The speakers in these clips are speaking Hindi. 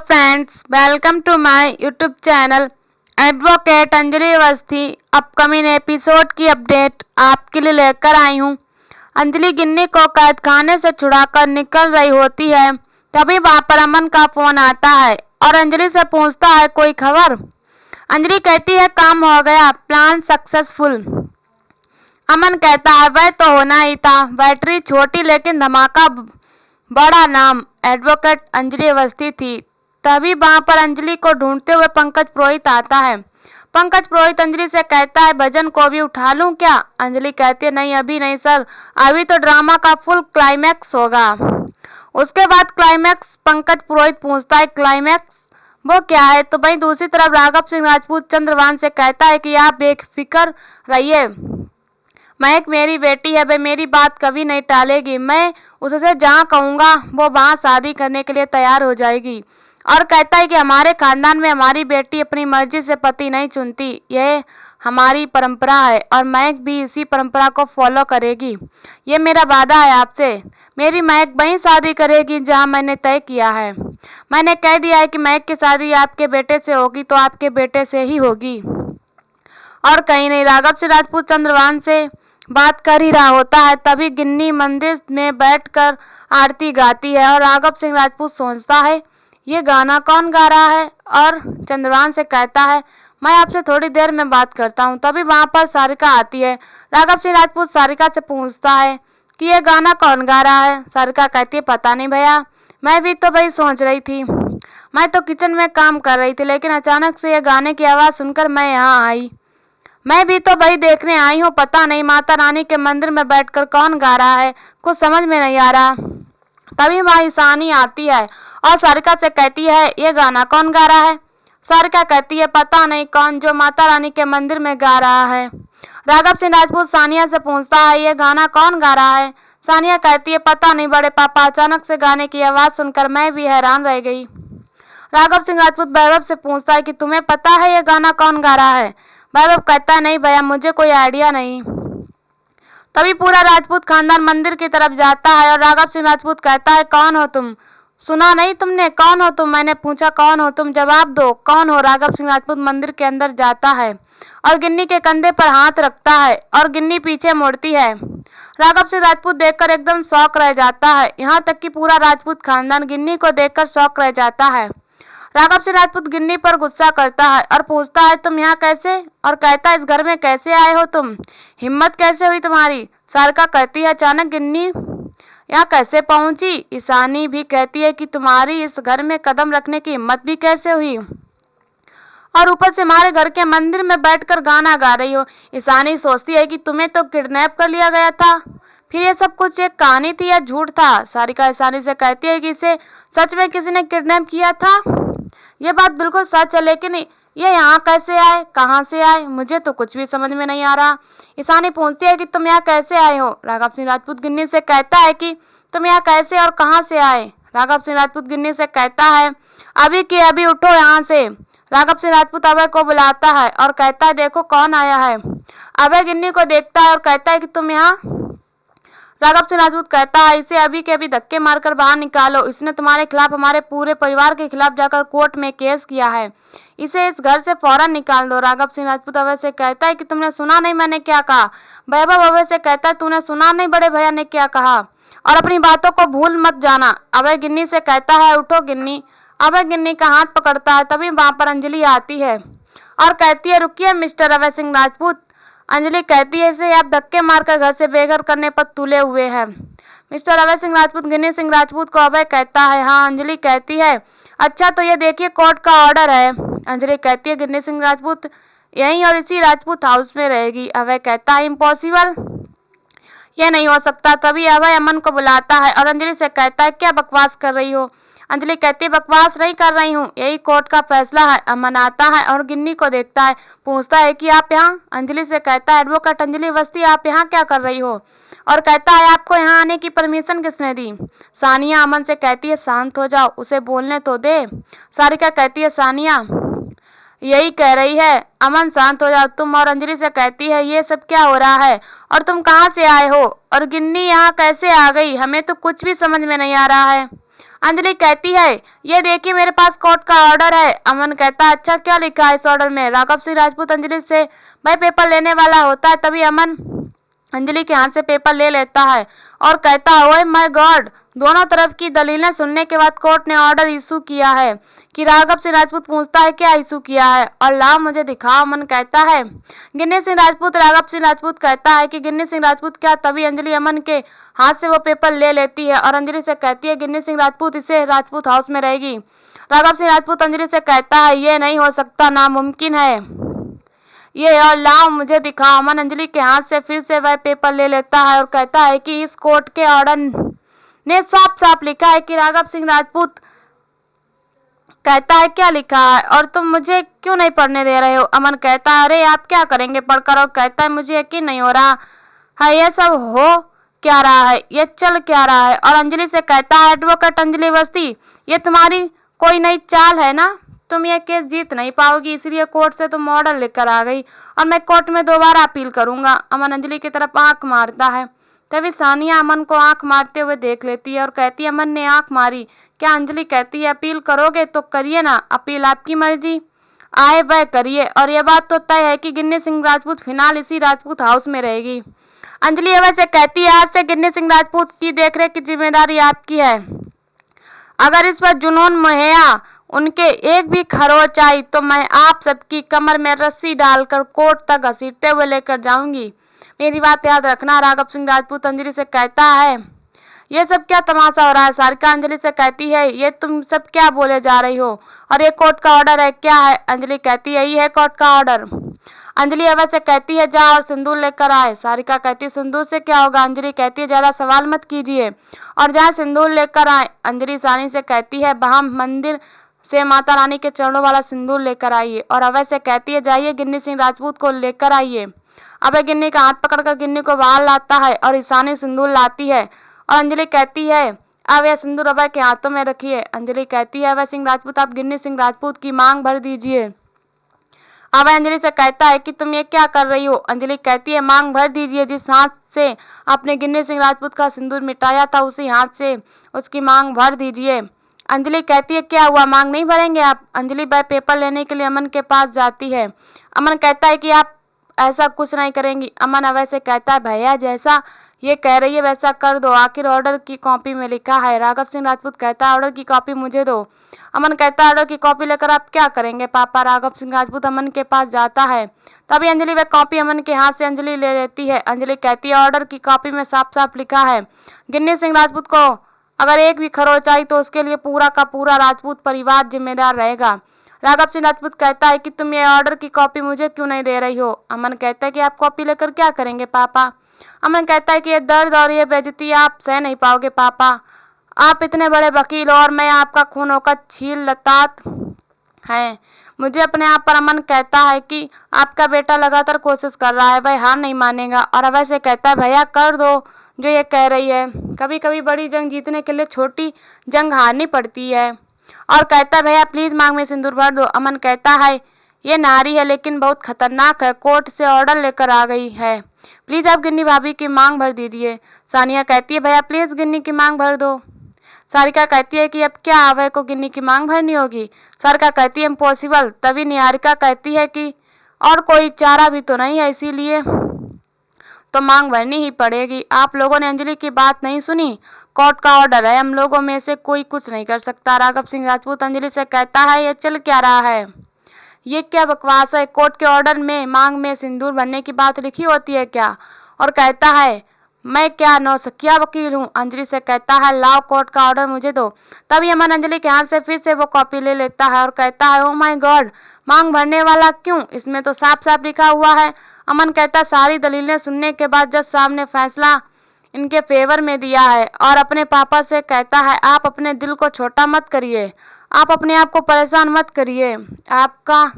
Friends, welcome to my YouTube channel advocate Anjali Awasthi. Upcoming episode की अपडेट आपके लिए लेकर आई हूँ। अंजलि गिन्नी को कैद खाने से छुड़ाकर निकल रही होती है, तभी वहां पर अमन का फोन आता है और अंजलि से पूछता है कोई खबर। अंजलि कहती है काम हो गया, प्लान सक्सेसफुल। अमन कहता है वह तो होना ही था, बैटरी छोटी लेकिन धमाका बड़ा, नाम एडवोकेट अंजलि अवस्थी थी। तभी वहां पर अंजलि को ढूंढते हुए पंकज पुरोहित आता है। पंकज पुरोहित अंजलि से कहता है भजन को भी उठा लूं क्या? अंजलि कहती है नहीं, अभी नहीं सर, अभी तो ड्रामा का फुल क्लाइमैक्स होगा। उसके बाद क्लाइमैक्स? पंकज पुरोहित पूछता है क्लाइमैक्स वो क्या है? तो वहीं दूसरी तरफ राघव सिंह राजपूत चंद्रभान से कहता है कि आप बेफिक्र रहिए, महक मेरी बेटी है, वह मेरी बात कभी नहीं टालेगी। मैं उससे जहाँ कहूँगा वो वहाँ शादी करने के लिए तैयार हो जाएगी। और कहता है कि हमारे खानदान में हमारी बेटी अपनी मर्जी से पति नहीं चुनती, यह हमारी परंपरा है और महक भी इसी परंपरा को फॉलो करेगी। ये मेरा वादा है आपसे, मेरी महक वहीं शादी करेगी जहाँ मैंने तय किया है। मैंने कह दिया है कि महक की शादी आपके बेटे से होगी तो आपके बेटे से ही होगी और कहीं नहीं। राघव सिंह राजपूत चंद्रभान से बात कर ही रहा होता है, तभी गिन्नी मंदिर में बैठकर आरती गाती है और राघव सिंह राजपूत सोचता है ये गाना कौन गा रहा है, और चंद्रभान से कहता है मैं आपसे थोड़ी देर में बात करता हूँ। तभी वहां पर सारिका आती है। राघव सिंह राजपूत सारिका से पूछता है कि ये गाना कौन गा रहा है? सारिका कहती है पता नहीं भैया, मैं भी तो वही सोच रही थी, मैं तो किचन में काम कर रही थी, लेकिन अचानक से ये गाने की आवाज सुनकर मैं यहाँ आई। मैं भी तो वही देखने आई हूँ, पता नहीं माता रानी के मंदिर में बैठकर कौन गा रहा है, कुछ समझ में नहीं आ रहा। तभी वहाँ ईशानी आती है और सारिका से कहती है ये गाना कौन गा रहा है? सारिका कहती है पता नहीं कौन, जो माता रानी के मंदिर में गा रहा है। राघव सिंह राजपूत सानिया से पूछता है ये गाना कौन गा रहा है? सानिया कहती है पता नहीं बड़े पापा, अचानक से गाने की आवाज सुनकर मैं भी हैरान रह गई। राघव सिंह राजपूत वैभव से पूछता है कि तुम्हें पता है ये गाना कौन गा रहा है? वैभव कहता है नहीं भैया, मुझे कोई आइडिया नहीं। तभी पूरा राजपूत खानदान मंदिर की तरफ जाता है और राघव सिंह राजपूत कहता है कौन हो तुम? सुना नहीं तुमने? कौन हो तुम? मैंने पूछा कौन हो तुम, जवाब दो, कौन हो? राघव सिंह राजपूत मंदिर के अंदर जाता है और गिन्नी के कंधे पर हाथ रखता है और गिन्नी पीछे मुड़ती है। राघव सिंह राजपूत देखकर एकदम शौक रह जाता है, यहाँ तक कि पूरा राजपूत खानदान गिन्नी को देखकर शौक रह जाता है। राघव सिंह राजपूत गिन्नी पर गुस्सा करता है और पूछता है तुम यहाँ कैसे, और कहता है इस घर में कैसे आए हो तुम, हिम्मत कैसे हुई तुम्हारी? सारिका कहती है अचानक गिन्नी यहाँ कैसे पहुंची? ईशानी भी कहती है कि तुम्हारी इस घर में कदम रखने की हिम्मत भी कैसे हुई, और ऊपर से हमारे घर के मंदिर में बैठकर गाना गा रही हो। ईशानी सोचती है कि तुम्हें तो किडनैप कर लिया गया था, फिर ये सब कुछ एक कहानी थी या झूठ था? सारिका ईशानी से कहती है कि इसे सच में किसी ने किडनैप किया था। ये बात बिल्कुल सच है, लेकिन ये यहाँ कैसे आए, कहाँ से आए, मुझे तो कुछ भी समझ में नहीं आ रहा। ईशानी पूछती है कि तुम यहाँ कैसे आए हो? राघव सिंह राजपूत गिन्नी से कहता है कि तुम यहाँ कैसे और कहाँ से आए? राघव सिंह राजपूत गिन्नी से कहता है अभी के अभी उठो यहाँ से। राघव सिंह राजपूत अभय को बुलाता है और कहता है देखो कौन आया है। अभय गिन्नी को देखता है और कहता है कि तुम यहाँ। राघव सिंह राजपूत कहता है इसे अभी के अभी धक्के मारकर बाहर निकालो, इसने तुम्हारे खिलाफ हमारे पूरे परिवार के खिलाफ जाकर कोर्ट में केस किया है, इसे इस घर से फौरन निकाल दो। राघव सिंह राजपूत अभय से कहता है कि तुमने सुना नहीं मैंने क्या कहा? वैभव अभय से कहता है तूने सुना नहीं बड़े भैया ने क्या कहा, और अपनी बातों को भूल मत जाना। अभय गिन्नी से कहता है उठो गिन्नी। अभय गिन्नी का हाथ पकड़ता है। तभी वहां पर अंजलि आती है और कहती है रुकिए मिस्टर अभय सिंह राजपूत। अंजलि कहती है इसे आप धक्के मारकर घर से बेघर करने पर तुले हुए हैं। मिस्टर अभय सिंह राजपूत गिन्नी सिंह राजपूत को अभय कहता है हाँ। अंजलि कहती है अच्छा तो ये देखिए कोर्ट का ऑर्डर है। अंजलि कहती है गिन्नी सिंह राजपूत यहीं और इसी राजपूत हाउस में रहेगी। अभय कहता है इम्पॉसिबल, ये नहीं हो सकता। तभी अभय अमन को बुलाता है और अंजलि से कहता है क्या बकवास कर रही हो? अंजलि कहती है बकवास नहीं कर रही हूँ, यही कोर्ट का फैसला है। अमन आता है और गिन्नी को देखता है, पूछता है कि आप यहाँ? अंजलि से कहता है एडवोकेट अंजलि अवस्थी आप यहाँ क्या कर रही हो, और कहता है आपको यहाँ आने की परमिशन किसने दी? सानिया अमन से कहती है शांत हो जाओ, उसे बोलने तो दे। सारिका कहती है सानिया यही कह रही है, अमन शांत हो जाओ तुम। और अंजलि से कहती है ये सब क्या हो रहा है और तुम कहाँ से आए हो, और गिन्नी यहाँ कैसे आ गई, हमें तो कुछ भी समझ में नहीं आ रहा है। अंजलि कहती है ये देखिए मेरे पास कोर्ट का ऑर्डर है। अमन कहता है अच्छा क्या लिखा है इस ऑर्डर में। राघव सिंह राजपूत अंजलि से भाई पेपर लेने वाला होता है, तभी अमन अंजलि के हाथ से पेपर ले लेता है और कहता है ओए माय गॉड, दोनों तरफ की दलीलें सुनने के बाद कोर्ट ने ऑर्डर इशू किया है कि राघव सिंह राजपूत पूछता है क्या इशू किया है और लाओ मुझे दिखाओ। अमन कहता है गिन्नी सिंह राजपूत। राघव सिंह राजपूत कहता है कि गिन्नी सिंह राजपूत क्या। तभी अंजलि अमन के हाथ से वो पेपर ले लेती है और अंजलि से कहती है गिन्नी सिंह राजपूत इसे राजपूत हाउस में रहेगी। राघव सिंह राजपूत अंजलि से कहता है ये नहीं हो सकता, नामुमकिन है ये, और लाओ मुझे दिखाओ। अमन अंजलि के हाथ से फिर से वह पेपर ले लेता है और कहता है कि इस कोर्ट के ऑर्डर ने साफ साफ लिखा है कि राघव सिंह राजपूत कहता है क्या लिखा है और तुम मुझे क्यों नहीं पढ़ने दे रहे हो। अमन कहता है अरे आप क्या करेंगे पढ़कर, और कहता है मुझे यकीन नहीं हो रहा है ये सब हो क्या रहा है, ये चल क्या रहा है। और अंजलि से कहता है एडवोकेट अंजलि अवस्थी ये तुम्हारी कोई नई चाल है ना, तुम ये केस जीत नहीं पाओगी इसलिए कोर्ट से तुम ऑर्डर लेकर आ गई और मैं कोर्ट में दोबारा अपील करूंगा। अमन अंजलि की तरफ आंख मारता है, तभी सानिया अमन को आंख मारते हुए देख लेती है और कहती है अमन ने आंख मारी क्या। अंजलि कहती है अपील करोगे तो करिए ना, अपील आपकी मर्जी आए वह करिए, और यह बात तो तय है कि गिन्नी सिंह राजपूत फिलहाल इसी राजपूत हाउस में रहेगी। अंजलि अवध से कहती है आज से गिन्नी सिंह राजपूत की देखरेख की जिम्मेदारी आपकी है, अगर इस पर जुनून मुहैया उनके एक भी खरोच आई तो मैं आप सबकी कमर में रस्सी डालकर कोर्ट तक घसीटते हुए लेकर जाऊंगी, मेरी बात याद रखना। राघव सिंह राजपूत अंजलि से कहता है ये सब क्या तमाशा हो रहा है। सारिका अंजलि से कहती है ये तुम सब क्या बोले जा रही हो और ये कोर्ट का ऑर्डर है क्या है। अंजलि कहती है यही है कोर्ट का ऑर्डर। अंजलि अवध से कहती है जा और सिंदूर लेकर आए। सारिका कहती है सिंदूर से क्या होगा। अंजलि कहती है ज्यादा सवाल मत कीजिए और जहाँ सिंदूर लेकर आए। अंजलि सानी से कहती है वहां मंदिर से माता रानी के चरणों वाला सिंदूर लेकर आइए, और अवध से कहती है जाइए गिन्नी सिंह राजपूत को लेकर आइए। अभय गिन्नी का हाथ पकड़कर गिन्नी को बाहर लाता है और ईशानी सिंदूर लाती है और अंजलि कहती है अब यह सिंदूर अभय के हाथों में रखिए। अंजलि कहती है अभय सिंह राजपूत आप गिन्नी सिंह राजपूत की मांग भर दीजिए। अभय अंजलि से कहता है कि तुम ये क्या कर रही हो। अंजलि कहती है मांग भर दीजिए, जिस हाथ से आपने गिन्नी सिंह राजपूत का सिंदूर मिटाया था उसी हाथ से उसकी मांग भर दीजिए। अंजलि कहती है क्या हुआ, मांग नहीं भरेंगे आप। अंजलि वह पेपर लेने के लिए अमन के पास जाती है। अमन कहता है कि आप ऐसा कुछ नहीं करेंगी। अमन अभय से कहता है भैया जैसा ये कह रही है वैसा कर दो, आखिर ऑर्डर की कॉपी में लिखा है। राघव सिंह राजपूत कहता है ऑर्डर की कॉपी मुझे दो। अमन कहता है ऑर्डर की कॉपी लेकर आप क्या करेंगे पापा। राघव सिंह राजपूत अमन के पास जाता है, तभी अंजलि वह कॉपी अमन के हाथ से अंजलि ले लेती है। अंजलि कहती है ऑर्डर की कॉपी में साफ साफ लिखा है गिन्नी सिंह राजपूत को अगर एक भी खरोच आई तो उसके लिए पूरा का पूरा राजपूत परिवार जिम्मेदार रहेगा। राघव सिंह राजपूत कहता है कि तुम ये ऑर्डर की कॉपी मुझे क्यों नहीं दे रही हो। अमन कहता है कि आप कॉपी लेकर क्या करेंगे पापा। अमन कहता है कि ये दर्द और ये बेइज्जती आप सह नहीं पाओगे पापा, आप इतने बड़े वकील और मैं आपका खून होकर छील लतात है मुझे अपने आप पर। अमन कहता है कि आपका बेटा लगातार कोशिश कर रहा है, वह हार नहीं मानेगा। और अभय से कहता है भैया कर दो जो ये कह रही है, कभी कभी बड़ी जंग जीतने के लिए छोटी जंग हारनी पड़ती है। और कहता है भैया प्लीज मांग में सिंदूर भर दो। अमन कहता है ये नारी है लेकिन बहुत खतरनाक है, कोर्ट से ऑर्डर लेकर आ गई है, प्लीज आप गिन्नी भाभी की मांग भर दीजिए। सानिया कहती है भैया प्लीज गिन्नी की मांग भर दो। सारिका कहती है कि अब क्या अभय को गिन्नी की मांग भरनी होगी। सारिका कहती है इम्पॉसिबल। तभी निहारिका कहती है कि और कोई चारा भी तो नहीं है, इसीलिए तो मांग भरनी ही पड़ेगी। आप लोगों ने अंजलि की बात नहीं सुनी, कोर्ट का ऑर्डर है, हम लोगों में से कोई कुछ नहीं कर सकता। राघव सिंह राजपूत अंजलि से कहता है ये चल क्या रहा है, ये क्या बकवास है, कोर्ट के ऑर्डर में मांग में सिंदूर भरने की बात लिखी होती है क्या। और कहता है मैं क्या नौसिखिया वकील हूँ। अंजलि से कहता है लाओ कोर्ट का ऑर्डर मुझे दो। तभी अमन अंजलि के हाथ से फिर से वो कॉपी ले लेता है और कहता है ओ माय गॉड, मांग भरने वाला क्यों, इसमें तो साफ साफ लिखा हुआ है। अमन कहता है सारी दलीलें सुनने के बाद जज साहब ने फैसला इनके फेवर में दिया है। और अपने पापा से कहता है आप अपने दिल को छोटा मत करिए, आप अपने आप को परेशान मत करिए, आपका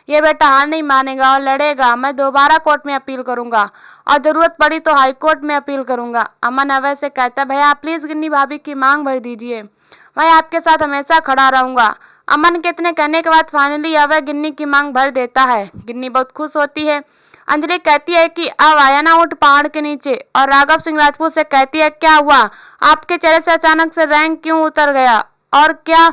ये बेटा हार नहीं मानेगा और लड़ेगा। मैं दोबारा कोर्ट में अपील करूंगा और जरूरत पड़ी तो हाई कोर्ट में अपील करूंगा। अमन अभय से कहता है भैया प्लीज गिन्नी भाभी की मांग भर दीजिए, मैं आपके साथ हमेशा खड़ा रहूंगा। अमन के इतने कहने के बाद फाइनली अभय गिन्नी की मांग भर देता है। गिन्नी बहुत खुश होती है अंजलि कहती है कि अब आया ना उठ पहाड़ के नीचे, और राघव सिंह राजपूत से कहती है क्या हुआ, आपके चेहरे से अचानक से रैंक क्यों उतर गया, और क्या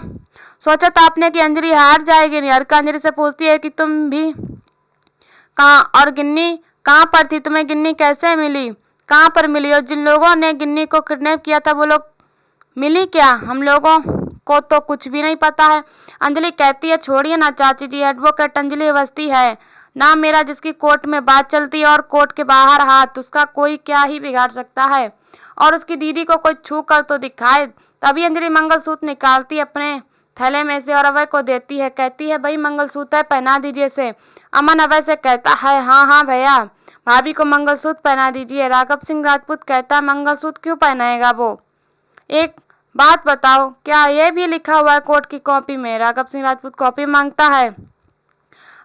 सोचा था आपने कि अंजलि हार जाएगी। निहारिका अंजलि से पूछती है कि तुम भी कहाँ, और गिन्नी कहाँ पर थी, तुम्हें गिन्नी कैसे मिली, कहाँ पर मिली, और जिन लोगों ने गिन्नी को किडनैप किया था वो लोग मिली क्या, हम लोगों को तो कुछ भी नहीं पता है। अंजलि कहती है छोड़िए ना चाची जी, एडवोकेट अंजलि अवस्थी है नाम मेरा, जिसकी कोर्ट में बात चलती है और कोर्ट के बाहर हाथ, उसका कोई क्या ही बिगाड़ सकता है, और उसकी दीदी को कोई छू कर तो दिखाए। तभी अंजलि मंगलसूत्र निकालती अपने थैले में से और अभय को देती है, कहती है भाई मंगलसूत्र है, पहना दीजिए इसे। अमन अभय से कहता है हाँ हाँ भैया, भाभी को मंगलसूत्र पहना दीजिए। राघव सिंह राजपूत कहता है मंगलसूत्र क्यों पहनाएगा वो, एक बात बताओ क्या ये भी लिखा हुआ है कोर्ट की कॉपी में। राघव सिंह राजपूत कॉपी मांगता है।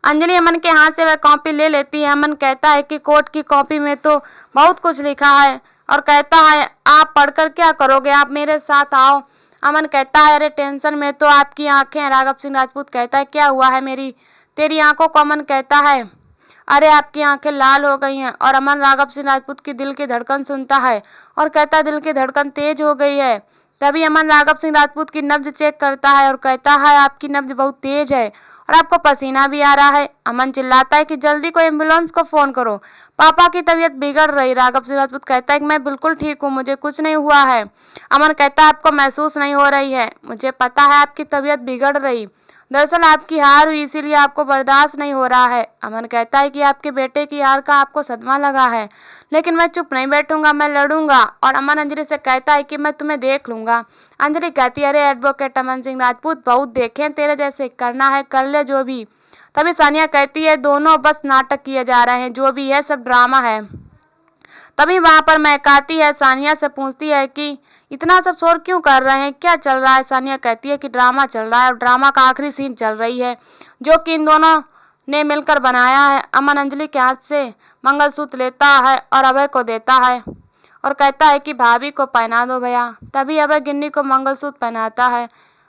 अंजलि अमन के हाथ से वह कॉपी ले लेती है। अमन कहता है कि कोर्ट की कॉपी में तो बहुत कुछ लिखा है, और कहता है आप पढ़कर क्या करोगे, आप मेरे साथ आओ। अमन कहता है अरे टेंशन में तो आपकी आंखें हैं। राघव सिंह राजपूत कहता है क्या हुआ है मेरी तेरी आंखों को। अमन कहता है अरे आपकी आंखें लाल हो गई हैं। और अमन राघव सिंह राजपूत की दिल की धड़कन सुनता है और कहता है दिल की धड़कन तेज हो गई है। तभी अमन राघव सिंह राजपूत की नब्ज चेक करता है और कहता है आपकी नब्ज बहुत तेज है और आपको पसीना भी आ रहा है। अमन चिल्लाता है कि जल्दी कोई एम्बुलेंस को फोन करो, पापा की तबीयत बिगड़ रही। राघव सिंह राजपूत कहता है कि मैं बिल्कुल ठीक हूँ, मुझे कुछ नहीं हुआ है। अमन कहता है आपको महसूस नहीं हो रही है, मुझे पता है आपकी तबीयत बिगड़ रही, दरअसल आपकी हार हुई इसीलिए आपको बर्दाश्त नहीं हो रहा है। अमन कहता है कि आपके बेटे की हार का आपको सदमा लगा है, लेकिन मैं चुप नहीं बैठूंगा, मैं लड़ूंगा। और अमन अंजलि से कहता है कि मैं तुम्हें देख लूंगा। अंजलि कहती है अरे एडवोकेट अमन सिंह राजपूत बहुत देखे तेरे जैसे, करना है कर ले जो भी। तभी सानिया कहती है दोनों बस नाटक किए जा रहे हैं, जो भी है सब ड्रामा है। तभी वहां पर महक आती है, सानिया से पूछती है कि इतना सब शोर क्यों कर रहे हैं, क्या चल रहा है। सानिया कहती है कि ड्रामा चल रहा है और ड्रामा का आखिरी सीन चल रही है जो कि इन दोनों ने मिलकर बनाया है। अमन अंजलि के हाथ से मंगलसूत्र लेता है और अभय को देता है और कहता है कि भाभी को पहना दो भैया। तभी अभय गिन्नी को मंगलसूत्र पहनाता है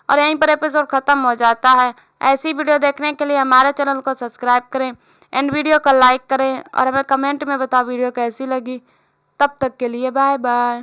और यहीं पर एपिसोड खत्म हो जाता है। ऐसी वीडियो देखने के लिए हमारे चैनल को सब्सक्राइब करें एंड वीडियो को लाइक करें और हमें कमेंट में बताओ वीडियो कैसी लगी। तब तक के लिए बाय बाय।